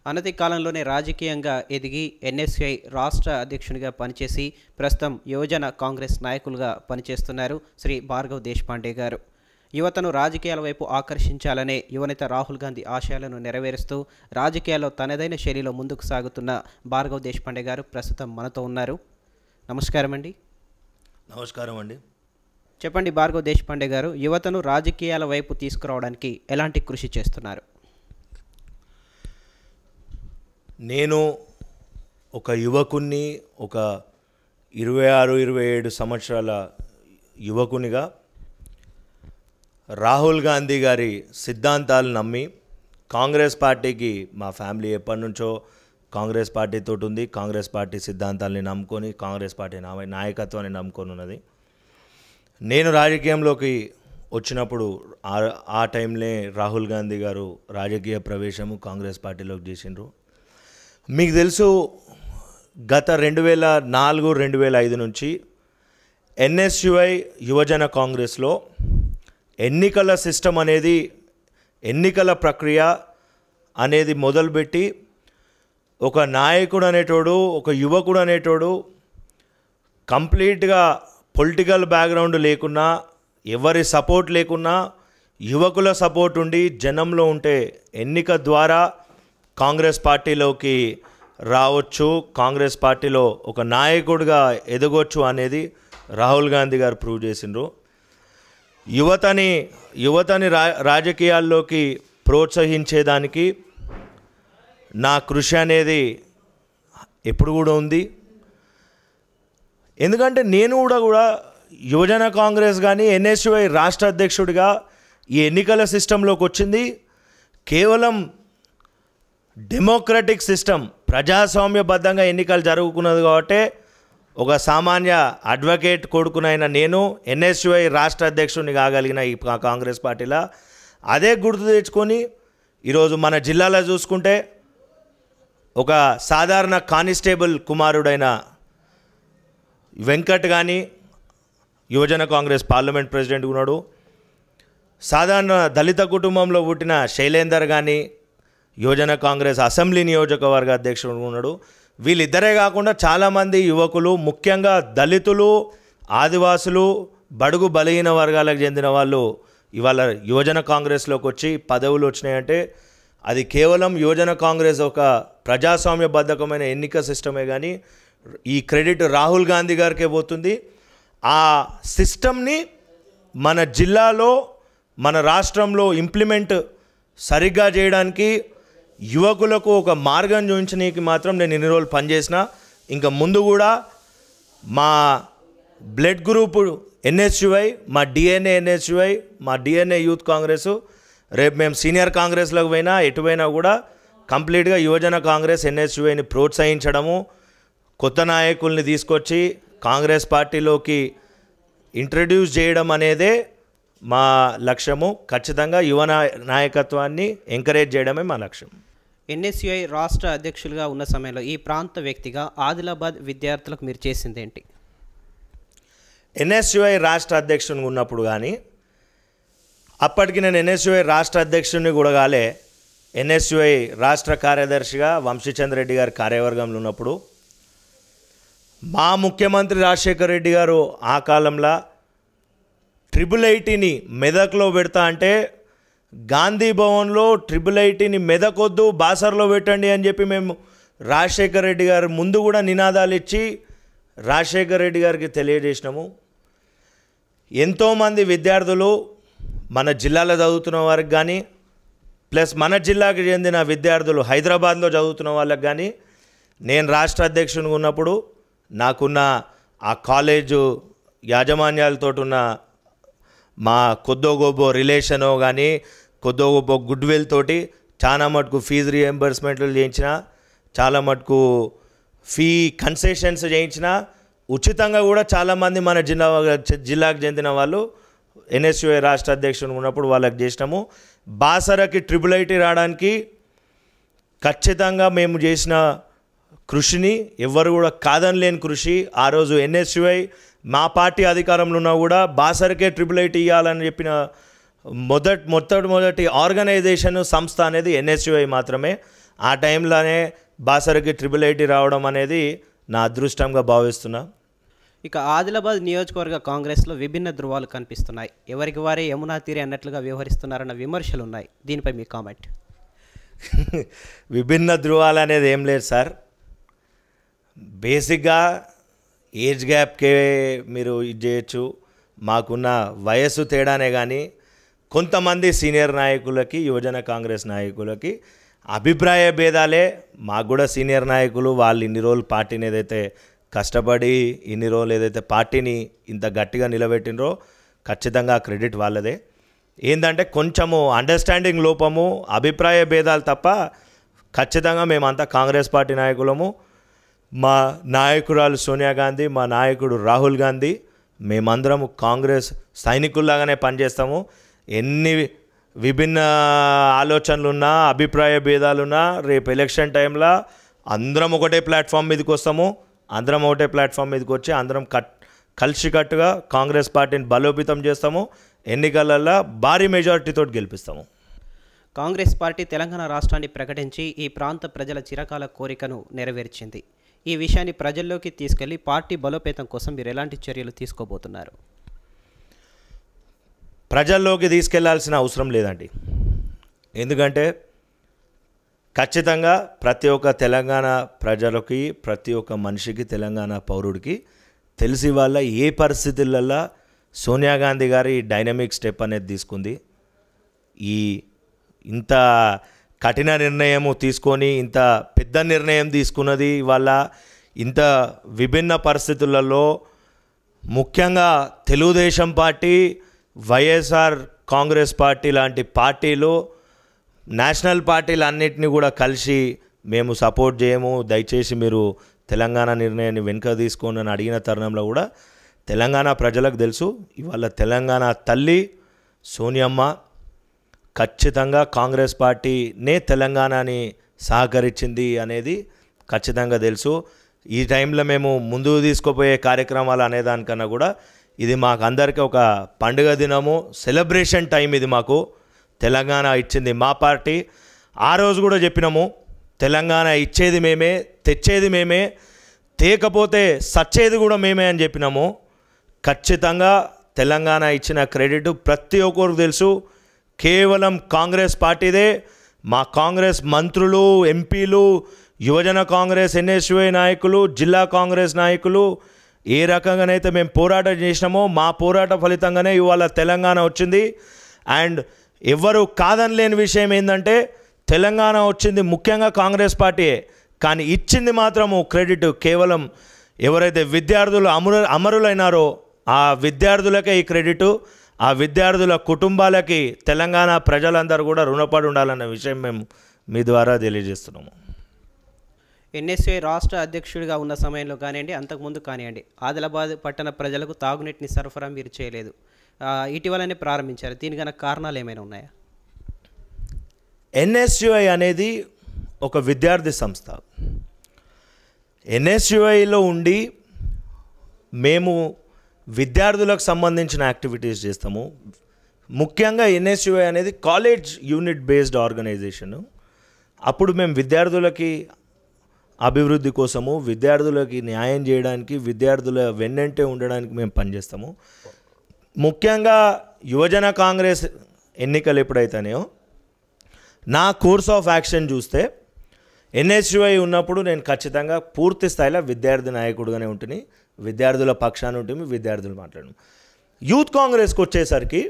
అనతి కాలంలోనే రాజకీయంగా ఎదిగి ఎన్ఎస్యుఐ రాష్ట్ర అధ్యక్షునిగా పనిచేసి ప్రస్తుతం యువజన కాంగ్రెస్ నాయకులుగా పనిచేస్తున్నారు శ్రీ భార్గవ్ దేశపాండే గారు. యువతను రాజకీయాల వైపు ఆకర్షించాలనే యువనేత రాహుల్ గాంధీ ఆశయాలను నెరవేరుస్తూ రాజకీయాల్లో తనదైన శైలిలో ముందుకు సాగుతున్న భార్గవ్ దేశపాండే గారు ప్రస్తుతం మనతో ఉన్నారు. నమస్కారం అండి. నమస్కారం అండి. చెప్పండి భార్గవ్ దేశపాండే గారు, యువతను రాజకీయాల వైపు తీసుకురావడానికి ఎలాంటి కృషి చేస్తున్నారు? నేను ఒక యువకుని, ఒక 26-27 సంవత్సరాల యువకునిగా రాహుల్ గాంధీ గారి సిద్ధాంతాలు నమ్మి కాంగ్రెస్ పార్టీకి, మా ఫ్యామిలీ ఎప్పటి నుంచో కాంగ్రెస్ పార్టీతో ఉంది, కాంగ్రెస్ పార్టీ సిద్ధాంతాలని నమ్ముకొని కాంగ్రెస్ పార్టీ నాయకత్వాన్ని నమ్ముకొని ఉన్నది. నేను రాజకీయంలోకి వచ్చినప్పుడు ఆ టైంలో రాహుల్ గాంధీ గారు రాజకీయ ప్రవేశము కాంగ్రెస్ పార్టీలోకి చేసిండ్రు. మీకు తెలుసు, గత 2004-2005 నుంచి ఎన్ఎస్యుఐ యువజన కాంగ్రెస్లో ఎన్నికల సిస్టమ్ అనేది, ఎన్నికల ప్రక్రియ అనేది మొదలుపెట్టి ఒక నాయకుడు అనేటోడు, ఒక యువకుడు అనేటోడు కంప్లీట్గా పొలిటికల్ బ్యాక్గ్రౌండ్ లేకున్నా, ఎవరి సపోర్ట్ లేకున్నా, యువకుల సపోర్ట్ ఉండి జనంలో ఉంటే ఎన్నిక ద్వారా కాంగ్రెస్ పార్టీలోకి రావచ్చు, కాంగ్రెస్ పార్టీలో ఒక నాయకుడిగా ఎదగొచ్చు అనేది రాహుల్ గాంధీ గారు ప్రూవ్ చేసిండ్రు. యువతని రాజకీయాల్లోకి ప్రోత్సహించేదానికి నా కృషి అనేది ఎప్పుడు కూడా ఉంది. ఎందుకంటే నేను కూడా యువజన కాంగ్రెస్ కానీ ఎన్ఎస్యుఐ రాష్ట్ర అధ్యక్షుడిగా ఈ ఎన్నికల సిస్టంలోకి వచ్చింది కేవలం డెమోక్రటిక్ సిస్టమ్, ప్రజాస్వామ్యబద్ధంగా ఎన్నికలు జరుగుతున్నది కాబట్టి ఒక సామాన్య అడ్వకేట్ కొడుకునైన నేను ఎన్ఎస్యుఐ రాష్ట్ర అధ్యక్షుడిని కాగలిగిన ఈ కాంగ్రెస్ పార్టీలో అదే గుర్తు తెచ్చుకొని ఈరోజు మన జిల్లాలో చూసుకుంటే ఒక సాధారణ కానిస్టేబుల్ కుమారుడైన వెంకట్ కానీ యువజన కాంగ్రెస్ పార్లమెంట్ ప్రెసిడెంట్ ఉన్నాడు. సాధారణ దళిత కుటుంబంలో పుట్టిన శైలేందర్ కానీ యువజన కాంగ్రెస్ అసెంబ్లీ నియోజకవర్గ అధ్యక్షుడు ఉన్నాడు. వీళ్ళిద్దరే కాకుండా చాలామంది యువకులు, ముఖ్యంగా దళితులు, ఆదివాసులు, బడుగు బలహీన వర్గాలకు చెందిన వాళ్ళు ఇవాళ యువజన కాంగ్రెస్లోకి వచ్చి పదవులు వచ్చినాయంటే అది కేవలం యువజన కాంగ్రెస్ ఒక ప్రజాస్వామ్యబద్ధకమైన ఎన్నిక సిస్టమే. కానీ ఈ క్రెడిట్ రాహుల్ గాంధీ గారికే పోతుంది. ఆ సిస్టమ్ని మన జిల్లాలో, మన రాష్ట్రంలో ఇంప్లిమెంట్ సరిగ్గా చేయడానికి, యువకులకు ఒక మార్గం చూపించడానికి మాత్రం నేను ఇన్ని రోజులు పనిచేసిన. ఇంకా ముందు కూడా మా బ్లడ్ గ్రూప్ ఎన్ఎస్యుఐ, మా డిఎన్ఏ ఎన్ఎస్యుఐ, మా డిఎన్ఏ యూత్ కాంగ్రెస్, రేపు మేము సీనియర్ కాంగ్రెస్లోకి పోయినా ఎటు పోయినా కూడా కంప్లీట్గా యువజన కాంగ్రెస్ ఎన్ఎస్యుఐని ప్రోత్సహించడము, కొత్త నాయకుల్ని తీసుకొచ్చి కాంగ్రెస్ పార్టీలోకి ఇంట్రడ్యూస్ చేయడం అనేదే మా లక్ష్యము. ఖచ్చితంగా యువ నాయకత్వాన్ని ఎంకరేజ్ చేయడమే మా లక్ష్యం. ఎన్ఎస్యుఐ రాష్ట్ర అధ్యక్షులుగా ఉన్న సమయంలో ఈ ప్రాంత వ్యక్తిగా ఆదిలాబాద్ విద్యార్థులకు మీరు చేసింది ఏంటి? ఎన్ఎస్యుఐ రాష్ట్ర అధ్యక్షుని ఉన్నప్పుడు కానీ, అప్పటికి నేను ఎన్ఎస్యుఐ రాష్ట్ర అధ్యక్షుడిని కూడా కాలే, ఎన్ఎస్యుఐ రాష్ట్ర కార్యదర్శిగా వంశీచంద్ర రెడ్డి గారి కార్యవర్గంలో ఉన్నప్పుడు మా ముఖ్యమంత్రి రాజశేఖర్ రెడ్డి గారు ఆ కాలంలో 888ని మెదక్లో పెడతా అంటే గాంధీ భవన్లో 888ని మెదకొద్దు, బాసర్లో పెట్టండి అని చెప్పి మేము రాజశేఖర్ రెడ్డి గారు ముందు కూడా నినాదాలు ఇచ్చి రాజశేఖర్ రెడ్డి గారికి తెలియజేసినాము. ఎంతోమంది విద్యార్థులు మన జిల్లాలో చదువుతున్న వారికి కానీ, ప్లస్ మన జిల్లాకి చెందిన విద్యార్థులు హైదరాబాద్లో చదువుతున్న వాళ్ళకి కానీ నేను రాష్ట్ర అధ్యక్షునిగా ఉన్నప్పుడు నాకున్న ఆ కాలేజు యాజమాన్యాలతో ఉన్న మా కొద్దో గొప్ప రిలేషనో కానీ, కొద్దో గొప్ప గుడ్ విల్ తోటి చాలా మటుకు ఫీజు రీఎంబర్స్మెంట్లు చేయించిన, చాలా మటుకు ఫీ కన్సెషన్స్ చేయించిన, ఉచితంగా కూడా చాలామంది మన జిల్లాకు చెందిన వాళ్ళు ఎన్ఎస్యుఐ రాష్ట్ర అధ్యక్షుడు ఉన్నప్పుడు వాళ్ళకి చేసినాము. బాసరకి 888 రావడానికి ఖచ్చితంగా మేము చేసిన కృషిని ఎవ్వరు కూడా కాదనలేని కృషి. ఆ రోజు ఎన్ఎస్యుఐ మా పార్టీ అధికారంలో ఉన్నా కూడా బాసరకే 888 ఇవ్వాలని చెప్పిన మొదటి ఆర్గనైజేషన్ సంస్థ అనేది ఎన్ఎస్యుఐ మాత్రమే. ఆ టైంలోనే బాసరకి 888 రావడం అనేది నా అదృష్టంగా భావిస్తున్నా. ఇక ఆదిలాబాద్ నియోజకవర్గ కాంగ్రెస్లో విభిన్న ధృవాలు కనిపిస్తున్నాయి. ఎవరికి వారే యమునా తీరే అన్నట్లుగా వ్యవహరిస్తున్నారన్న విమర్శలు ఉన్నాయి. దీనిపై మీ కామెంట్. విభిన్న ధృవాలు అనేది ఏం లేదు సార్. బేసిక్గా ఏజ్ గ్యాప్కే మీరు ఇది చేయొచ్చు. మాకున్న వయస్సు తేడానే కానీ కొంతమంది సీనియర్ నాయకులకి, యువజన కాంగ్రెస్ నాయకులకి అభిప్రాయ భేదాలే. మాకు కూడా సీనియర్ నాయకులు వాళ్ళు ఇన్ని రోజులు పార్టీని ఏదైతే కష్టపడి ఇన్ని రోజులు ఏదైతే పార్టీని ఇంత గట్టిగా నిలబెట్టినరో ఖచ్చితంగా క్రెడిట్ వాళ్ళదే. ఏంటంటే కొంచెము అండర్స్టాండింగ్ లోపము, అభిప్రాయ భేదాలు తప్ప ఖచ్చితంగా మేమంతా కాంగ్రెస్ పార్టీ నాయకులము. మా నాయకురాలు సోనియా గాంధీ, మా నాయకుడు రాహుల్ గాంధీ, మేమందరము కాంగ్రెస్ సైనికుల్లాగానే పనిచేస్తాము. ఎన్ని విభిన్న ఆలోచనలున్నా, అభిప్రాయ భేదాలున్నా రేపు ఎలక్షన్ టైంలో అందరం ఒకటే ప్లాట్ఫామ్ మీదకి వస్తాము. అందరం ఒకటే ప్లాట్ఫామ్ మీదకి వచ్చి అందరం కలిసికట్టుగా కాంగ్రెస్ పార్టీని బలోపేతం చేస్తాము. ఎన్నికలలో భారీ మెజారిటీతో గెలిపిస్తాము. కాంగ్రెస్ పార్టీ తెలంగాణ రాష్ట్రాన్ని ప్రకటించి ఈ ప్రాంత ప్రజల చిరకాల కోరికను నెరవేర్చింది. ఈ విషయాన్ని ప్రజల్లోకి తీసుకెళ్లి పార్టీ బలోపేతం కోసం మీరు ఎలాంటి చర్యలు తీసుకోబోతున్నారు? ప్రజల్లోకి తీసుకెళ్లాల్సిన అవసరం లేదండి. ఎందుకంటే ఖచ్చితంగా ప్రతి ఒక్క తెలంగాణ ప్రజలకి, ప్రతి ఒక్క మనిషికి, తెలంగాణ పౌరుడికి తెలిసి వాళ్ళ ఏ పరిస్థితులలో సోనియా గాంధీ గారి డైనమిక్ స్టెప్ అనేది తీసుకుంది. ఇంత కఠిన నిర్ణయము తీసుకొని ఇంత పెద్ద నిర్ణయం తీసుకున్నది వాళ్ళ ఇంత విభిన్న పరిస్థితులలో. ముఖ్యంగా తెలుగుదేశం పార్టీ, వైఎస్ఆర్ కాంగ్రెస్ పార్టీ లాంటి పార్టీలు, నేషనల్ పార్టీలు అన్నిటినీ కూడా కలిసి మేము సపోర్ట్ చేయము, దయచేసి మీరు తెలంగాణ నిర్ణయాన్ని వెనుక తీసుకోండి అని అడిగిన తరుణంలో కూడా తెలంగాణ ప్రజలకు తెలుసు ఇవాళ తెలంగాణ తల్లి సోనియమ్మ ఖచ్చితంగా కాంగ్రెస్ పార్టీనే తెలంగాణని సహకరించింది అనేది ఖచ్చితంగా తెలుసు. ఈ టైంలో మేము ముందుకు తీసుకుపోయే కార్యక్రమాలు అనేదానికన్నా కూడా ఇది మాకు అందరికీ ఒక పండుగ దినము, సెలబ్రేషన్ టైం. ఇది మాకు తెలంగాణ ఇచ్చింది మా పార్టీ. ఆ రోజు కూడా చెప్పినాము, తెలంగాణ ఇచ్చేది మేమే, తెచ్చేది మేమే, తేకపోతే సచ్చేది కూడా మేమే అని చెప్పినాము. ఖచ్చితంగా తెలంగాణ ఇచ్చిన క్రెడిట్ ప్రతి ఒక్కరికి తెలుసు, కేవలం కాంగ్రెస్ పార్టీదే. మా కాంగ్రెస్ మంత్రులు, ఎంపీలు, యువజన కాంగ్రెస్ ఎన్ఎస్యుఐ నాయకులు, జిల్లా కాంగ్రెస్ నాయకులు ఏ రకంగానైతే మేము పోరాటం చేసినామో మా పోరాట ఫలితంగానే ఇవాళ తెలంగాణ వచ్చింది. అండ్ ఎవరు కాదనలేని విషయం ఏంటంటే తెలంగాణ వచ్చింది ముఖ్యంగా కాంగ్రెస్ పార్టీయే, కానీ ఇచ్చింది మాత్రము క్రెడిట్ కేవలం ఎవరైతే విద్యార్థులు అమరులైనారో ఆ విద్యార్థులకే ఈ క్రెడిట్. ఆ విద్యార్థుల కుటుంబాలకి తెలంగాణ ప్రజలందరూ కూడా రుణపడి ఉండాలన్న విషయం మేము మీ ద్వారా తెలియజేస్తున్నాము. ఎన్ఎస్యుఐ రాష్ట్ర అధ్యక్షుడిగా ఉన్న సమయంలో కానివ్వండి, అంతకుముందు కానివ్వండి, ఆదిలాబాద్ పట్టణ ప్రజలకు తాగునీటిని సరఫరా మీరు చేయలేదు. ఇటీవలనే ప్రారంభించారు. దీనికి గల కారణాలు ఏమైనా ఉన్నాయా? ఎన్ఎస్యుఐ అనేది ఒక విద్యార్థి సంస్థ. ఎన్ఎస్యుఐలో ఉండి మేము విద్యార్థులకు సంబంధించిన యాక్టివిటీస్ చేస్తాము. ముఖ్యంగా ఎన్ఎస్యుఐ అనేది కాలేజ్ యూనిట్ బేస్డ్ ఆర్గనైజేషను. అప్పుడు మేము విద్యార్థులకి అభివృద్ధి కోసము, విద్యార్థులకి న్యాయం చేయడానికి, విద్యార్థుల వెన్నంటే ఉండడానికి మేము పనిచేస్తాము. ముఖ్యంగా యువజన కాంగ్రెస్ ఎన్నికలు ఎప్పుడైతేనేయో నా కోర్స్ ఆఫ్ యాక్షన్ చూస్తే ఎన్ఎస్యుఐ ఉన్నప్పుడు నేను ఖచ్చితంగా పూర్తి స్థాయిలో విద్యార్థి నాయకుడుగానే ఉంటుంది, విద్యార్థుల పక్షాన ఉంటుంది, విద్యార్థులు మాట్లాడము. యూత్ కాంగ్రెస్కి వచ్చేసరికి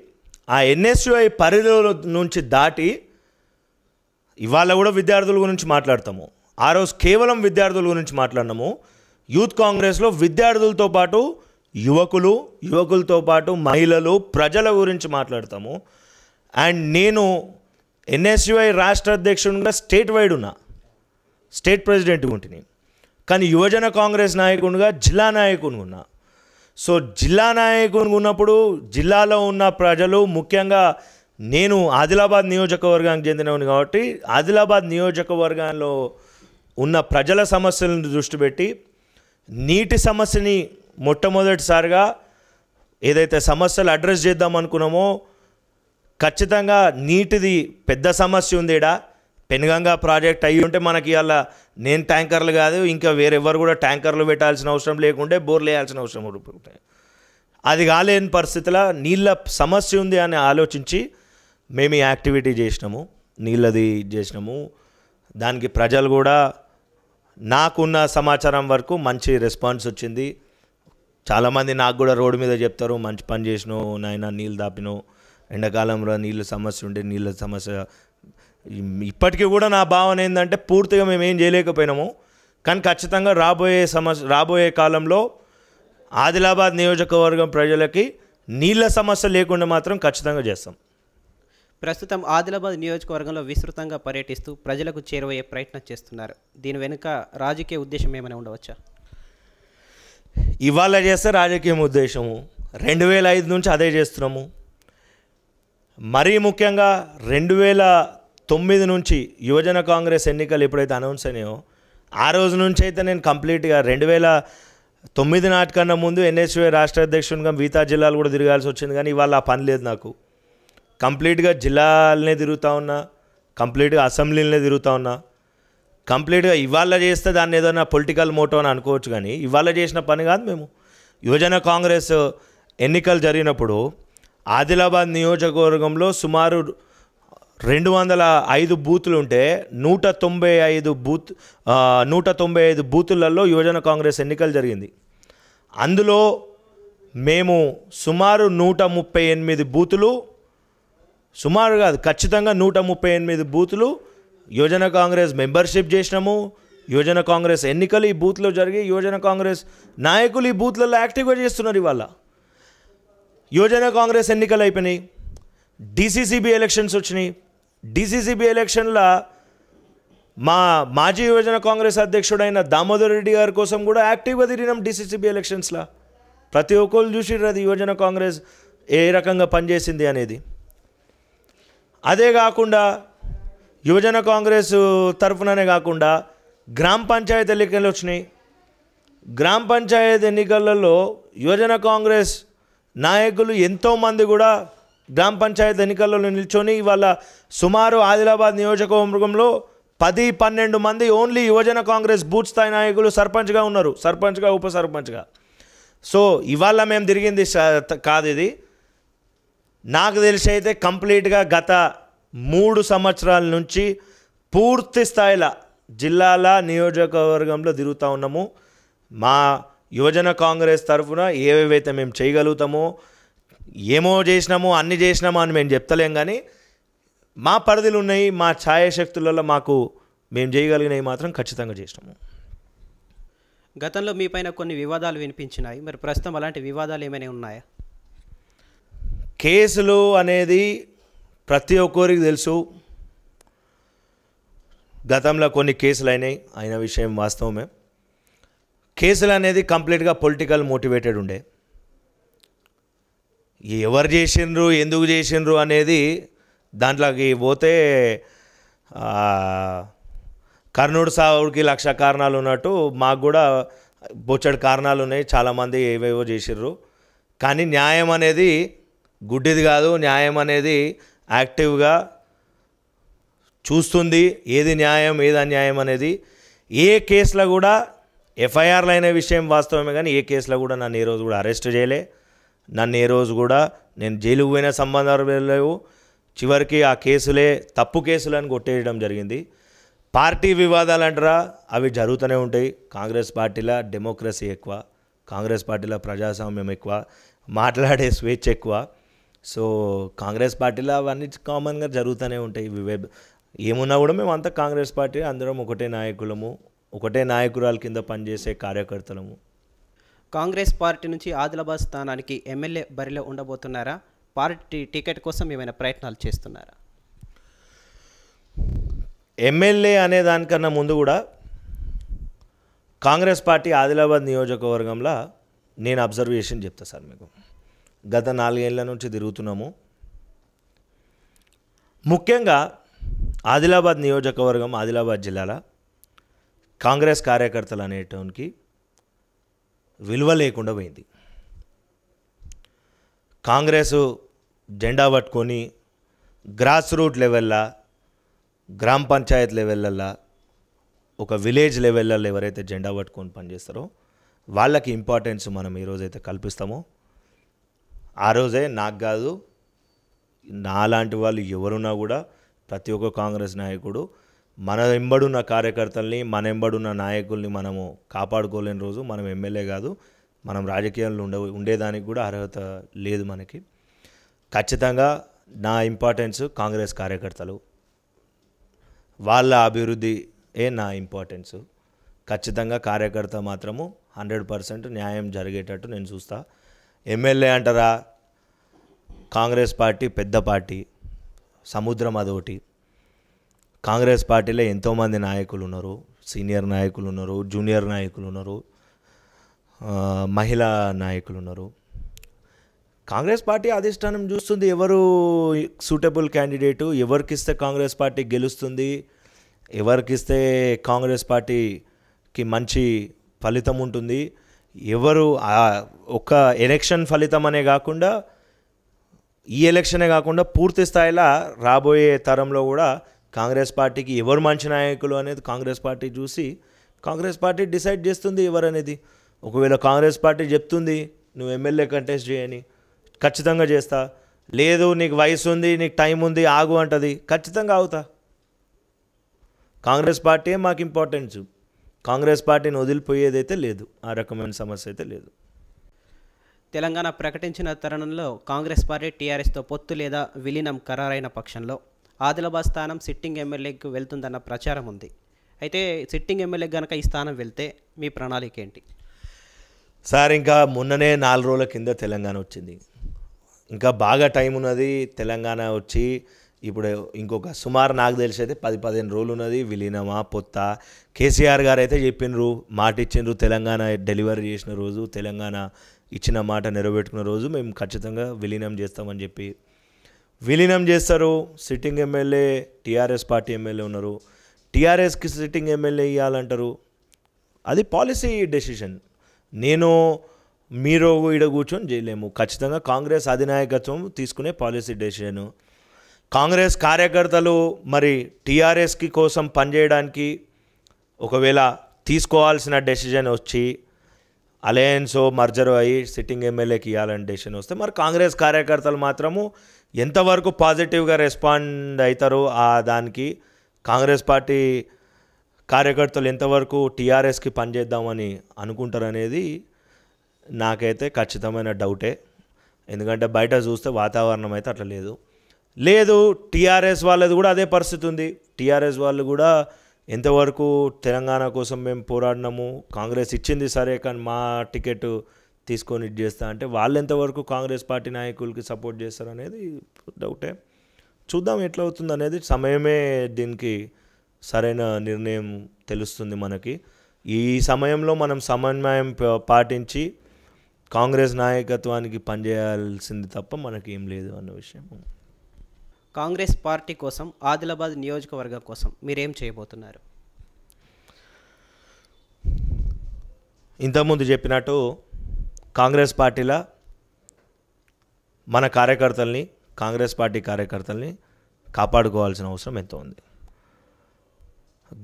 ఆ ఎన్ఎస్యుఐ పరిధిలో నుంచి దాటి ఇవాళ కూడా విద్యార్థుల గురించి మాట్లాడతాము. ఆ రోజు కేవలం విద్యార్థుల గురించి మాట్లాడినాము. యూత్ కాంగ్రెస్లో విద్యార్థులతో పాటు యువకులతో పాటు మహిళలు, ప్రజల గురించి మాట్లాడతాము. అండ్ నేను ఎన్ఎస్యుఐ రాష్ట్ర అధ్యక్షుడిగా స్టేట్ వైడ్ ఉన్నా, స్టేట్ ప్రెసిడెంట్గా ఉంటుంది. కానీ యువజన కాంగ్రెస్ నాయకునిగా జిల్లా నాయకునిగా ఉన్నా. సో జిల్లా నాయకునిగా ఉన్నప్పుడు జిల్లాలో ఉన్న ప్రజలు, ముఖ్యంగా నేను ఆదిలాబాద్ నియోజకవర్గానికి చెందినవాడిని కాబట్టి ఆదిలాబాద్ నియోజకవర్గంలో ఉన్న ప్రజల సమస్యలను దృష్టి పెట్టి నీటి సమస్యని మొట్టమొదటిసారిగా ఏదైతే సమస్యలు అడ్రస్ చేద్దాం అనుకున్నామో, ఖచ్చితంగా నీటిది పెద్ద సమస్య ఉందేడా, పెనుగంగా ప్రాజెక్ట్ అయ్యి ఉంటే మనకి అలా నేను ట్యాంకర్లు కాదు, ఇంకా వేరెవరు కూడా ట్యాంకర్లు పెట్టాల్సిన అవసరం లేకుంటే బోర్లు వేయాల్సిన అవసరం ఉంటుంది. అది కాలేని పరిస్థితిలో నీళ్ళ సమస్య ఉంది అని ఆలోచించి మేము ఈ యాక్టివిటీ చేసినాము, నీళ్ళది చేసినాము. దానికి ప్రజలు కూడా నాకున్న సమాచారం వరకు మంచి రెస్పాన్స్ వచ్చింది. చాలామంది నాకు కూడా రోడ్డు మీద చెప్తారు, మంచి పని చేసినావు నాయన, నీళ్ళు దాపినావు, ఎండాకాలంలో నీళ్ళ సమస్య ఉండే నీళ్ళ సమస్య. ఇప్పటికీ కూడా నా భావన ఏంటంటే పూర్తిగా మేము ఏం చేయలేకపోయినాము, కానీ ఖచ్చితంగా రాబోయే కాలంలో ఆదిలాబాద్ నియోజకవర్గం ప్రజలకి నీళ్ళ సమస్య లేకుండా మాత్రం ఖచ్చితంగా చేస్తాం. ప్రస్తుతం ఆదిలాబాద్ నియోజకవర్గంలో విస్తృతంగా పర్యటిస్తూ ప్రజలకు చేరువయ్యే ప్రయత్నం చేస్తున్నారు. దీని వెనుక రాజకీయ ఉద్దేశం ఏమైనా ఉండవచ్చా? ఇవాళ చేస్తే రాజకీయం ఉద్దేశము 2005 నుంచి అదే చేస్తున్నాము. మరీ ముఖ్యంగా 2009 నుంచి యువజన కాంగ్రెస్ ఎన్నికలు ఎప్పుడైతే అనౌన్స్ అయినాయో ఆ రోజు నుంచి అయితే నేను కంప్లీట్గా 2009 నాటికన్నా ముందు ఎన్ఎస్యుఐ రాష్ట్ర అధ్యక్షునిగా మిగతా జిల్లాలు కూడా తిరగాల్సి వచ్చింది. కానీ ఇవాళ ఆ పని లేదు నాకు. కంప్లీట్గా జిల్లాలనే తిరుగుతూ ఉన్నా, కంప్లీట్గా అసెంబ్లీలనే తిరుగుతూ ఉన్నా. కంప్లీట్గా ఇవాళ చేస్తే దాన్ని ఏదైనా పొలిటికల్ మోటో అని అనుకోవచ్చు, కానీ ఇవాళ చేసిన పని కాదు. మేము యువజన కాంగ్రెస్ ఎన్నికలు జరిగినప్పుడు ఆదిలాబాద్ నియోజకవర్గంలో సుమారు 205 బూతులు ఉంటే 195 బూతులలో యువజన కాంగ్రెస్ ఎన్నికలు జరిగింది. అందులో మేము సుమారు 138 బూతులు, సుమారు కాదు ఖచ్చితంగా 138 బూతులు యువజన కాంగ్రెస్ మెంబర్షిప్ చేసినాము. యువజన కాంగ్రెస్ ఎన్నికలు ఈ బూత్లో జరిగి యువజన కాంగ్రెస్ నాయకులు ఈ బూత్లలో యాక్టివ్గా చేస్తున్నారు. ఇవాళ యువజన కాంగ్రెస్ ఎన్నికలు అయిపోయినాయి, డీసీసీబీ ఎలక్షన్స్ వచ్చినాయి. డీసీసీబీ ఎలక్షన్లో మాజీ యువజన కాంగ్రెస్ అధ్యక్షుడైన దామోదర్ రెడ్డి గారి కోసం కూడా యాక్టివ్గా తిరిగినాం. డీసీసీబీ ఎలక్షన్స్లో ప్రతి ఒక్కరు చూసిర్రు అది యువజన కాంగ్రెస్ ఏ రకంగా పనిచేసింది అనేది. అదే కాకుండా యువజన కాంగ్రెస్ తరఫుననే కాకుండా గ్రామ పంచాయతీ ఎన్నికలు వచ్చినాయి. గ్రామ పంచాయతీ ఎన్నికలలో యువజన కాంగ్రెస్ నాయకులు ఎంతోమంది కూడా గ్రామ పంచాయతీ ఎన్నికల్లో నిల్చొని ఇవాళ సుమారు ఆదిలాబాద్ నియోజకవర్గంలో 10-12 మంది ఓన్లీ యువజన కాంగ్రెస్ బూత్ స్థాయి నాయకులు సర్పంచ్గా ఉన్నారు, సర్పంచ్గా ఉప సర్పంచ్గా. సో ఇవాళ మేము తిరిగింది కాదు, ఇది నాకు తెలిసి అయితే కంప్లీట్గా గత 3 సంవత్సరాల నుంచి పూర్తి స్థాయిలో జిల్లాల నియోజకవర్గంలో తిరుగుతూ ఉన్నాము. మా యువజన కాంగ్రెస్ తరఫున ఏవేవైతే మేము చేయగలుగుతామో, ఏమో చేసినామో అన్ని చేసినామో అని మేము చెప్తలేం, కానీ మా పరిధులు ఉన్నాయి, మా ఛాయాశక్తులలో మేము చేయగలిగినవి మాత్రం ఖచ్చితంగా చేసినాము. గతంలో మీ పైన కొన్ని వివాదాలు వినిపించినాయి, మరి ప్రస్తుతం అలాంటి వివాదాలు ఏమైనా ఉన్నాయా? కేసులు అనేది ప్రతి ఒక్కరికి తెలుసు. గతంలో కొన్ని కేసులు అయిన విషయం వాస్తవమే. కేసులు అనేది కంప్లీట్గా పొలిటికల్ మోటివేటెడ్ ఉండే. ఎవరు చేసిండ్రు, ఎందుకు చేసిండ్రు అనేది దాంట్లోకి పోతే కర్ణుడు సావుడికి 1,00,000 కారణాలు ఉన్నట్టు మాకు కూడా బొచ్చడి కారణాలు ఉన్నాయి. చాలామంది ఏవేవో చేసిర్రు, కానీ న్యాయం అనేది గుడ్డిది కాదు. న్యాయం అనేది యాక్టివ్గా చూస్తుంది, ఏది న్యాయం ఏది అన్యాయం అనేది. ఏ కేసులో కూడా ఎఫ్ఐఆర్లు అయిన విషయం వాస్తవమే, కానీ ఏ కేసులో కూడా నన్ను ఏ రోజు కూడా అరెస్ట్ చేయలే, నన్ను ఏ రోజు కూడా నేను జైలుకు పోయిన సంబంధాలు లేవు. చివరికి ఆ కేసులే తప్పు కేసులు అని కొట్టేయడం జరిగింది. పార్టీ వివాదాలు అంటారా, అవి జరుగుతూనే ఉంటాయి. కాంగ్రెస్ పార్టీలో డెమోక్రసీ ఎక్కువ, కాంగ్రెస్ పార్టీలో ప్రజాస్వామ్యం ఎక్కువ, మాట్లాడే స్వేచ్ఛ ఎక్కువ. సో కాంగ్రెస్ పార్టీలో అవన్నీ కామన్గా జరుగుతూనే ఉంటాయి. ఏమున్నా కూడా మేము అంతా కాంగ్రెస్ పార్టీ, అందరం ఒకటే నాయకులము, ఒకటే నాయకురాల కింద పనిచేసే కార్యకర్తలము. కాంగ్రెస్ పార్టీ నుంచి ఆదిలాబాద్ స్థానానికి ఎమ్మెల్యే బరిలో ఉండబోతున్నారా? పార్టీ టికెట్ కోసం ఏమైనా ప్రయత్నాలు చేస్తున్నారా? ఎమ్మెల్యే అనే దానికన్నా ముందు కూడా కాంగ్రెస్ పార్టీ ఆదిలాబాద్ నియోజకవర్గంలో నేను అబ్జర్వేషన్ చెప్తా సార్ మీకు. గత 4 ఏళ్ల నుంచి తిరుగుతున్నాము. ముఖ్యంగా ఆదిలాబాద్ నియోజకవర్గం, ఆదిలాబాద్ జిల్లాలో కాంగ్రెస్ కార్యకర్తలు అనేటానికి విలువ లేకుండా పోయింది. కాంగ్రెస్ జెండా పట్టుకొని గ్రాస్ రూట్ లెవెల్లో గ్రామ పంచాయత్ లెవెల్లల్లో ఒక విలేజ్ లెవెల్లో ఎవరైతే జెండా పట్టుకొని పనిచేస్తారో వాళ్ళకి ఇంపార్టెన్స్ మనం ఈరోజైతే కల్పిస్తామో ఆ రోజే నాకు కాదు నాలాంటి వాళ్ళు ఎవరున్నా కూడా ప్రతి ఒక్క కాంగ్రెస్ నాయకుడు మన ఎంబడున్న కార్యకర్తల్ని మన ఎంబడున్న నాయకుల్ని మనము కాపాడుకోలేని రోజు మనం ఎమ్మెల్యే కాదు మనం రాజకీయాల్లో ఉండేదానికి కూడా అర్హత లేదు మనకి. ఖచ్చితంగా నా ఇంపార్టెన్స్ కాంగ్రెస్ కార్యకర్తలు వాళ్ళ అభివృద్ధి నా ఇంపార్టెన్స్. ఖచ్చితంగా కార్యకర్త మాత్రము 100% న్యాయం జరిగేటట్టు నేను చూస్తా. ఎమ్మెల్యే అంటారా, కాంగ్రెస్ పార్టీ పెద్ద పార్టీ, సముద్రం అదొకటి. కాంగ్రెస్ పార్టీలో ఎంతోమంది నాయకులు ఉన్నారు, సీనియర్ నాయకులు ఉన్నారు, జూనియర్ నాయకులు ఉన్నారు, మహిళా నాయకులు ఉన్నారు. కాంగ్రెస్ పార్టీ అధిష్టానం చూస్తుంది ఎవరు సూటబుల్ క్యాండిడేటు, ఎవరికిస్తే కాంగ్రెస్ పార్టీ గెలుస్తుంది, ఎవరికిస్తే కాంగ్రెస్ పార్టీకి మంచి ఫలితం ఉంటుంది, ఎవరు ఒక ఎలక్షన్ ఫలితం అనే కాకుండా ఈ ఎలక్షనే కాకుండా పూర్తి స్థాయిలో రాబోయే తరంలో కూడా కాంగ్రెస్ పార్టీకి ఎవరు మంచి నాయకులు అనేది కాంగ్రెస్ పార్టీ చూసి కాంగ్రెస్ పార్టీ డిసైడ్ చేస్తుంది ఎవరనేది. ఒకవేళ కాంగ్రెస్ పార్టీ చెప్తుంది నువ్వు ఎమ్మెల్యే కంటెస్ట్ చేయని, ఖచ్చితంగా చేస్తా. లేదు నీకు వయసు ఉంది, నీకు టైం ఉంది, ఆగు అంటది, ఖచ్చితంగా ఆగుతా. కాంగ్రెస్ పార్టీ మాకు ఇంపార్టెన్స్. కాంగ్రెస్ పార్టీని వదిలిపోయేదైతే లేదు, ఆ రకమైన సమస్య అయితే లేదు. తెలంగాణ ప్రకటించిన తరుణంలో కాంగ్రెస్ పార్టీ టీఆర్ఎస్తో పొత్తు లేదా విలీనం ఖరారైన పక్షంలో ఆదిలాబాద్ స్థానం సిట్టింగ్ ఎమ్మెల్యేకు వెళ్తుందన్న ప్రచారం ఉంది. అయితే సిట్టింగ్ ఎమ్మెల్యే కనుక ఈ స్థానం వెళ్తే మీ ప్రణాళిక ఏంటి? సార్ ఇంకా మొన్ననే 4 రోజుల కింద తెలంగాణ వచ్చింది, ఇంకా బాగా టైం ఉన్నది. తెలంగాణ వచ్చి ఇప్పుడు ఇంకొక సుమారు నాకు తెలిసి అయితే 10-15 రోజులు ఉన్నది. విలీనమా పొత్త కేసీఆర్ గారు అయితే చెప్పినరు, మాట ఇచ్చిండ్రు. తెలంగాణ డెలివరీ చేసిన రోజు, తెలంగాణ ఇచ్చిన మాట నెరవేర్చుకున్న రోజు మేము ఖచ్చితంగా విలీనం చేస్తామని చెప్పి విలీనం చేస్తారు. Sitting MLA TRS party MLA ఉన్నారు, టీఆర్ఎస్కి సిట్టింగ్ ఎమ్మెల్యే ఇవ్వాలంటారు. అది పాలసీ డెసిషన్. నేను మీరు ఈడ కూర్చొని చేయలేము. ఖచ్చితంగా కాంగ్రెస్ అధినాయకత్వం తీసుకునే పాలసీ డెసిషను. కాంగ్రెస్ కార్యకర్తలు మరి టీఆర్ఎస్కి కోసం పనిచేయడానికి ఒకవేళ తీసుకోవాల్సిన డెసిషన్ వచ్చి అలయన్సో మర్జర్ అయ్యి సిట్టింగ్ ఎమ్మెల్యేకి ఇవ్వాలని డెసిషన్ వస్తే మరి కాంగ్రెస్ కార్యకర్తలు మాత్రము ఎంతవరకు పాజిటివ్గా రెస్పాండ్ అవుతారో దానికి కాంగ్రెస్ పార్టీ కార్యకర్తలు ఎంతవరకు టీఆర్ఎస్కి పనిచేద్దామని అనుకుంటారనేది నాకైతే ఖచ్చితమైన డౌటే. ఎందుకంటే బయట చూస్తే వాతావరణం అయితే అట్లా లేదు. టీఆర్ఎస్ వాళ్ళది కూడా అదే పరిస్థితి ఉంది. టీఆర్ఎస్ వాళ్ళు కూడా ఎంతవరకు తెలంగాణ కోసం మేము పోరాడినాము, కాంగ్రెస్ ఇచ్చింది సరే కానీ మా టికెట్ తీసుకొని ఇది చేస్తా అంటే వాళ్ళు ఎంతవరకు కాంగ్రెస్ పార్టీ నాయకులకి సపోర్ట్ చేస్తారు అనేది డౌటే. చూద్దాం ఎట్లా అవుతుంది అనేది, సమయమే దీనికి సరైన నిర్ణయం తెలుస్తుంది మనకి. ఈ సమయంలో మనం సమన్వయం పాటించి కాంగ్రెస్ నాయకత్వానికి పనిచేయాల్సింది తప్ప మనకి ఏం లేదు అన్న విషయం. కాంగ్రెస్ పార్టీ కోసం ఆదిలాబాద్ నియోజకవర్గం కోసం మీరేం చేయబోతున్నారు? ఇంతకుముందు చెప్పినట్టు కాంగ్రెస్ పార్టీలో మన కార్యకర్తల్ని, కాంగ్రెస్ పార్టీ కార్యకర్తల్ని కాపాడుకోవాల్సిన అవసరం ఎంతో ఉంది.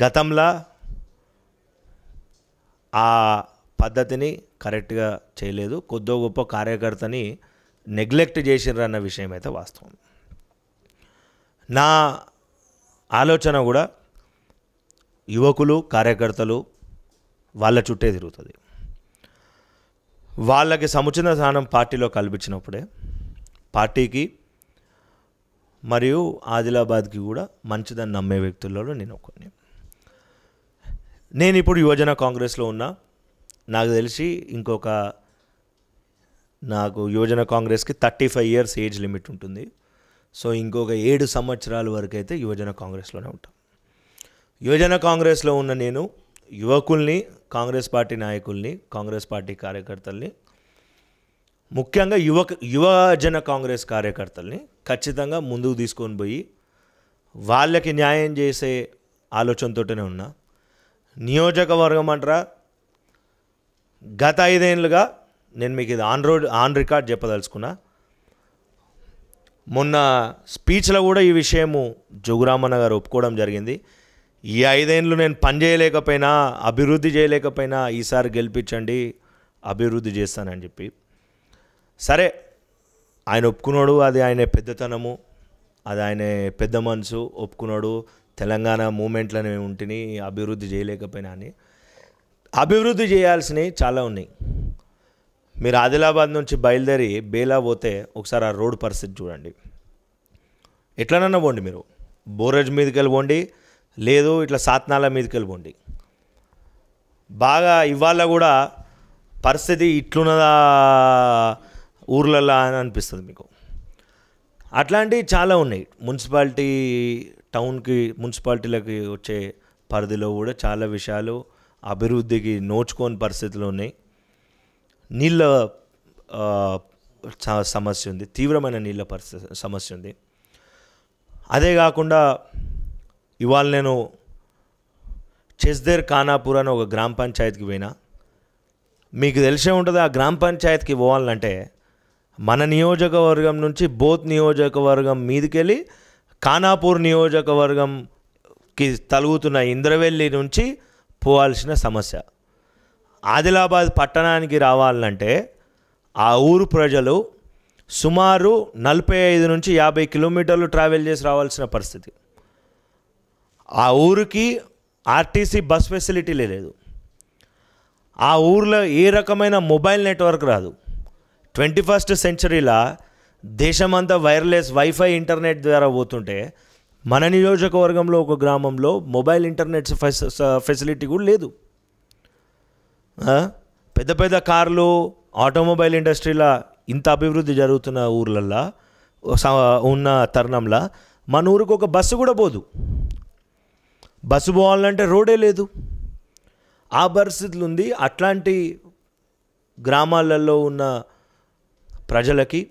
గతంలో ఆ పద్ధతిని కరెక్ట్గా చేయలేదు, కొద్దో గొప్ప కార్యకర్తని నెగ్లెక్ట్ చేసిర్రు అన్న విషయం అయితే వాస్తవం. నా ఆలోచన కూడా యువకులు కార్యకర్తలు వాళ్ళ చుట్టే తిరుగుతుంది. వాళ్ళకి సముచిత స్థానం పార్టీలో కల్పించినప్పుడే పార్టీకి మరియు ఆదిలాబాద్కి కూడా మంచిదని నమ్మే వ్యక్తులలో నేను ఒకరిని. నేను ఇప్పుడు యువజన కాంగ్రెస్లో ఉన్నా. నాకు తెలిసి నాకు యువజన కాంగ్రెస్కి 35 years ఏజ్ లిమిట్ ఉంటుంది. సో ఇంకొక 7 సంవత్సరాల వరకు అయితే యువజన కాంగ్రెస్లోనే ఉంటాం. యువజన కాంగ్రెస్లో ఉన్న నేను యువకుల్ని, కాంగ్రెస్ పార్టీ నాయకుల్ని, కాంగ్రెస్ పార్టీ కార్యకర్తల్ని, ముఖ్యంగా యువజన కాంగ్రెస్ కార్యకర్తల్ని ఖచ్చితంగా ముందుకు తీసుకొని పోయి వాళ్ళకి న్యాయం చేసే ఆలోచనతోనే ఉన్నా. నియోజకవర్గం అంటారా, గత 5 ఏళ్ళుగా నేను మీకు ఇది ఆన్ రికార్డ్ చెప్పదలుచుకున్నా. మొన్న స్పీచ్లో కూడా ఈ విషయము జోగురామన్న గారు ఒప్పుకోవడం జరిగింది. ఈ 5 ఏళ్ళు నేను పని చేయలేకపోయినా, అభివృద్ధి చేయలేకపోయినా ఈసారి గెలిపించండి, అభివృద్ధి చేస్తానని చెప్పి. సరే, ఆయన ఒప్పుకున్నాడు, అది ఆయన పెద్దతనము, అది ఆయన పెద్ద మనసు. ఒప్పుకున్నాడు, తెలంగాణ మూమెంట్లోనే ఉంటుని అభివృద్ధి చేయలేకపోయినా అని. అభివృద్ధి చేయాల్సినవి చాలా ఉన్నాయి. మీరు ఆదిలాబాద్ నుంచి బయలుదేరి బేలా పోతే ఒకసారి ఆ రోడ్డు పరిస్థితి చూడండి. ఎట్లనన్నా పోండి, మీరు బోరజ్ మీదకి వెళ్ళి పోండి, లేదు ఇట్లా సాత్నాల మీదకి వెళ్ళి పోండి. బాగా ఇవాళ కూడా పరిస్థితి ఇట్లున్నదా ఊర్లలో అని అనిపిస్తుంది మీకు. అట్లాంటివి చాలా ఉన్నాయి. మున్సిపాలిటీ టౌన్కి, మున్సిపాలిటీలకి వచ్చే పరిధిలో కూడా చాలా విషయాలు అభివృద్ధికి నోచుకోని పరిస్థితులు ఉన్నాయి. నీళ్ళ సమస్య ఉంది, తీవ్రమైన నీళ్ళ సమస్య ఉంది. అదే కాకుండా ఇవాళ నేను చెస్దేర్ ఖానాపూర్ అని ఒక గ్రామ పంచాయతీకి పోయినా. మీకు తెలిసే ఉంటుంది, ఆ గ్రామ పంచాయతీకి పోవాలంటే మన నియోజకవర్గం నుంచి బోత్ నియోజకవర్గం మీదకెళ్ళి ఖానాపూర్ నియోజకవర్గంకి తలుగుతున్న ఇంద్రవెల్లి నుంచి పోవాల్సిన సమస్య. ఆదిలాబాద్ పట్టణానికి రావాలంటే ఆ ఊరు ప్రజలు సుమారు 45 నుంచి 50 కిలోమీటర్లు ట్రావెల్ చేసి రావాల్సిన పరిస్థితి. ఆ ఊరికి ఆర్టీసీ బస్ ఫెసిలిటీ లేదు. ఆ ఊర్లో ఏ రకమైన మొబైల్ నెట్వర్క్ రాదు. 21st సెంచరీలో దేశమంతా వైర్లెస్ వైఫై ఇంటర్నెట్ ద్వారా పోతుంటే మన నియోజకవర్గంలో ఒక గ్రామంలో మొబైల్ ఇంటర్నెట్ ఫెసిలిటీ కూడా లేదు. పెద్ద పెద్ద కార్లు, ఆటోమొబైల్ ఇండస్ట్రీలో ఇంత అభివృద్ధి జరుగుతున్న ఊర్లల్లో ఉన్న తరుణంలో మన ఊరికి ఒక బస్సు కూడా పోదు. బస్సు పోవాలంటే రోడే లేదు. ఆ పరిస్థితులు ఉంది. అట్లాంటి గ్రామాలలో ఉన్న ప్రజలకి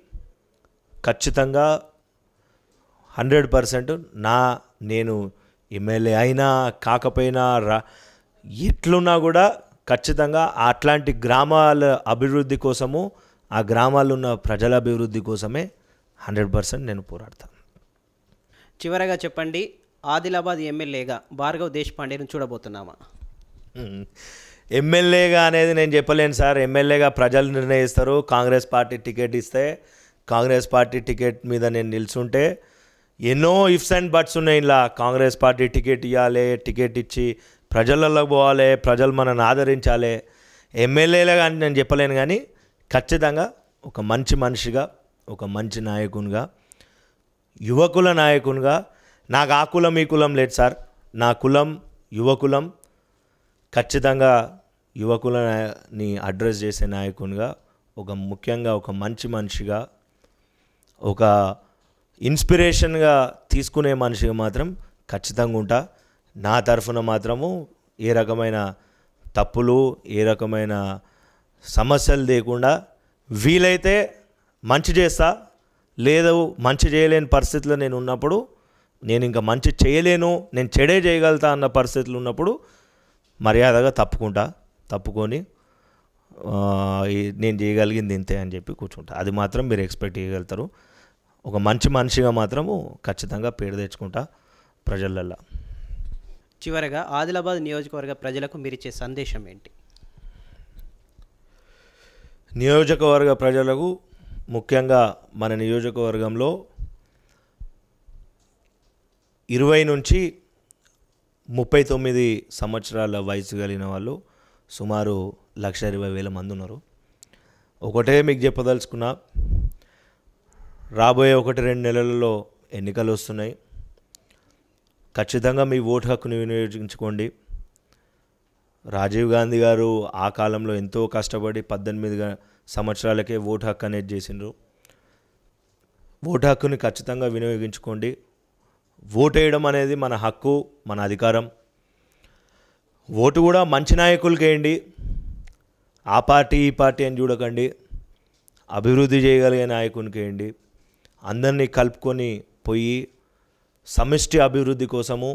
ఖచ్చితంగా 100% నేను ఎమ్మెల్యే అయినా కాకపోయినా ఎట్లున్నా కూడా ఖచ్చితంగా అట్లాంటి గ్రామాల అభివృద్ధి కోసము, ఆ గ్రామాల్లో ఉన్న ప్రజల అభివృద్ధి కోసమే 100% నేను పోరాడతాను. చివరగా చెప్పండి, ఆదిలాబాద్ ఎమ్మెల్యేగా భార్గవ్ దేశపాండేని చూడబోతున్నామా? ఎమ్మెల్యేగా అనేది నేను చెప్పలేను సార్. ఎమ్మెల్యేగా ప్రజలు నిర్ణయిస్తారు. కాంగ్రెస్ పార్టీ టికెట్ ఇస్తే, కాంగ్రెస్ పార్టీ టికెట్ మీద నేను నిల్చుంటే ఎన్నో ఇఫ్స్ అండ్ బట్స్ ఉన్నాయి. ఇలా కాంగ్రెస్ పార్టీ టికెట్ ఇవ్వాలి, టికెట్ ఇచ్చి ప్రజలలోకి పోవాలి, ప్రజలు మనల్ని ఆదరించాలి. ఎమ్మెల్యేలుగా అని నేను చెప్పలేను, కానీ ఖచ్చితంగా ఒక మంచి మనిషిగా, ఒక మంచి నాయకునిగా, యువకుల నాయకునిగా. నాకు ఆ కులం ఈ కులం లేదు సార్. నా కులం యువకులం. ఖచ్చితంగా యువకులని అడ్రస్ చేసే నాయకునిగా, ముఖ్యంగా ఒక మంచి మనిషిగా, ఒక ఇన్స్పిరేషన్గా తీసుకునే మనిషిగా మాత్రం ఖచ్చితంగా ఉంటా. నా తరఫున మాత్రము ఏ రకమైన తప్పులు, ఏ రకమైన సమస్యలు లేకుండా వీలైతే మంచి చేస్తా. లేదు మంచి చేయలేని పరిస్థితుల్లో నేను ఉన్నప్పుడు, నేను ఇంకా మంచి చేయలేను, నేను చెడే చేయగలుగుతా అన్న పరిస్థితులు ఉన్నప్పుడు మర్యాదగా తప్పుకొని నేను చేయగలిగింది ఇంతే అని చెప్పి కూర్చుంటా. అది మాత్రం మీరు ఎక్స్పెక్ట్ చేయగలుగుతారు. ఒక మంచి మనిషిగా మాత్రము ఖచ్చితంగా పేరు తెచ్చుకుంటా ప్రజలల్లో. చివరగా ఆదిలాబాద్ నియోజకవర్గ ప్రజలకు మీరు ఇచ్చే సందేశం ఏంటి? నియోజకవర్గ ప్రజలకు ముఖ్యంగా మన నియోజకవర్గంలో 20 నుంచి 39 సంవత్సరాల వయసు కలిగిన వాళ్ళు సుమారు 1,20,000 మంది ఉన్నారు. ఒకటే మీకు చెప్పదలుచుకున్నా, రాబోయే 1-2 నెలలలో ఎన్నికలు వస్తున్నాయి. ఖచ్చితంగా మీ ఓటు హక్కుని వినియోగించుకోండి. రాజీవ్ గాంధీ గారు ఆ కాలంలో ఎంతో కష్టపడి 18 సంవత్సరాలకే ఓటు హక్కు అనేది చేసిండ్రు. ఓటు హక్కుని ఖచ్చితంగా వినియోగించుకోండి. ఓటు వేయడం అనేది మన హక్కు, మన అధికారం. ఓటు కూడా మంచి నాయకులకి వేయండి. ఆ పార్టీ ఈ పార్టీ అని చూడకండి. అభివృద్ధి చేయగలిగే నాయకునికి వేయండి. అందరినీ కలుపుకొని పోయి సమిష్టి అభివృద్ధి కోసము,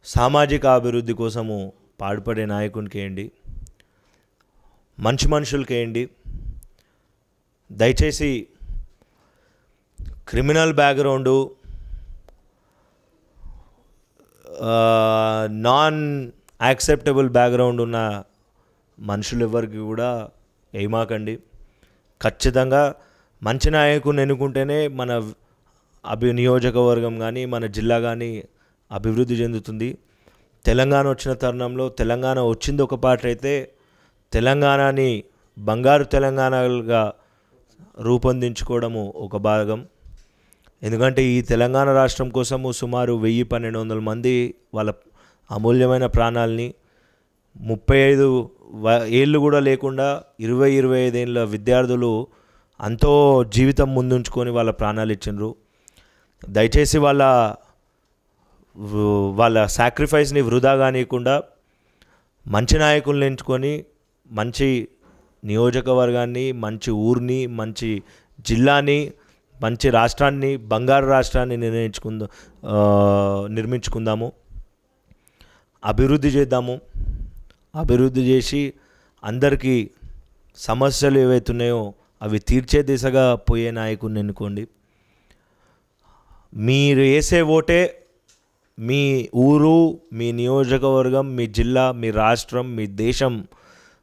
సామాజిక అభివృద్ధి కోసము పాటుపడే నాయకునికి వేయండి. మంచి మనుషులకి వేయండి. దయచేసి criminal background, non acceptable background ఉన్న మనుషులు ఎవరికి కూడా ఏమాకండి. ఖచ్చితంగా మంచి నాయకుని ఎన్నుకుంటేనే మన నియోజకవర్గం కానీ మన జిల్లా కానీ అభివృద్ధి చెందుతుంది. తెలంగాణ వచ్చిన తరుణంలో తెలంగాణ వచ్చింది ఒక పాట అయితే తెలంగాణని బంగారు తెలంగాణగా రూపొందించుకోవడము ఒక భాగం. ఎందుకంటే ఈ తెలంగాణ రాష్ట్రం కోసము సుమారు 1000-1200 మంది వాళ్ళ అమూల్యమైన ప్రాణాలని 35 ఏళ్ళు కూడా లేకుండా 20-25 ఏళ్ళ విద్యార్థులు అంతో జీవితం ముందుంచుకొని వాళ్ళ ప్రాణాలు ఇచ్చిండ్రు. దయచేసి వాళ్ళ సాక్రిఫైస్ని వృధా కానీయకుండా మంచి నాయకులను ఎంచుకొని మంచి నియోజకవర్గాన్ని, మంచి ఊరిని, మంచి జిల్లాని, మంచి రాష్ట్రాన్ని, బంగారు రాష్ట్రాన్ని నిర్మించుకుందాము. అభివృద్ధి చేద్దాము. అభివృద్ధి చేసి అందరికీ సమస్యలు ఏవైతున్నాయో అవి తీర్చే దిశగా పోయే నాయకుడిని ఎన్నుకోండి. మీరు వేసే ఓటే మీ ఊరు, మీ నియోజకవర్గం, మీ జిల్లా, మీ రాష్ట్రం, మీ దేశం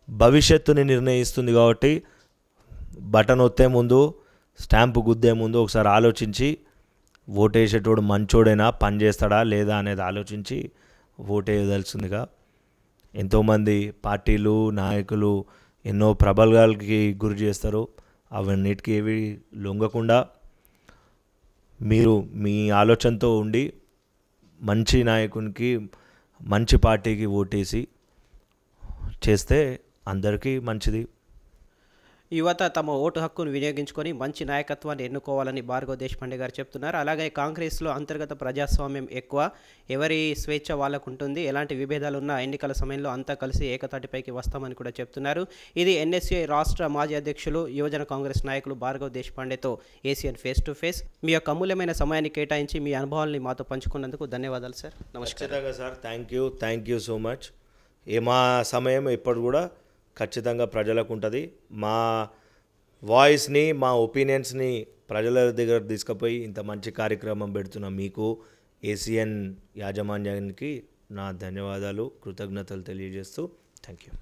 భవిష్యత్తుని నిర్ణయిస్తుంది. కాబట్టి బటన్ ఒత్తే ముందు, స్టాంపు గుద్దే ముందు ఒకసారి ఆలోచించి ఓటేసేటోడు మంచోడేనా, పని చేస్తాడా లేదా అనేది ఆలోచించి ఓటేయదలుచుందిగా. ఎంతోమంది పార్టీలు, నాయకులు ఎన్నో ప్రబలాలకి గురి చేస్తారు. అవన్నిటికీ ఏవి లొంగకుండా మీరు మీ ఆలోచనతో ఉండి మంచి నాయకునికి, మంచి పార్టీకి ఓటేసి చేస్తే అందరికీ మంచిది. యువత తమ ఓటు హక్కును వినియోగించుకొని మంచి నాయకత్వాన్ని ఎన్నుకోవాలని భార్గవ్ దేశపాండే గారు చెప్తున్నారు. అలాగే కాంగ్రెస్లో అంతర్గత ప్రజాస్వామ్యం ఎక్కువ, ఎవరి స్వేచ్ఛ వాళ్ళకు ఉంటుంది, ఎలాంటి విభేదాలు ఉన్నా ఎన్నికల సమయంలో అంతా కలిసి ఏకతాటిపైకి వస్తామని కూడా చెప్తున్నారు. ఇది ఎన్ఎస్ఏ రాష్ట్ర మాజీ అధ్యక్షులు, యువజన కాంగ్రెస్ నాయకులు భార్గవ్ దేశపాండేతో ఏసియన్ ఫేస్ టు ఫేస్. మీ యొక్క అమూల్యమైన సమయాన్ని కేటాయించి మీ అనుభవాలని మాతో పంచుకున్నందుకు ధన్యవాదాలు సార్. నమస్కారం sir. Thank you so much. మా సమయం ఎప్పుడు కూడా ఖచ్చితంగా ప్రజలకు ఉంటుంది. మా వాయిస్ని, మా ఒపీనియన్స్ని ప్రజల దగ్గర తీసుకుపోయి ఇంత మంచి కార్యక్రమం పెడుతున్న మీకు, ఏసియన్ యాజమాన్యానికి నా ధన్యవాదాలు, కృతజ్ఞతలు తెలియజేస్తూ థ్యాంక్ యూ.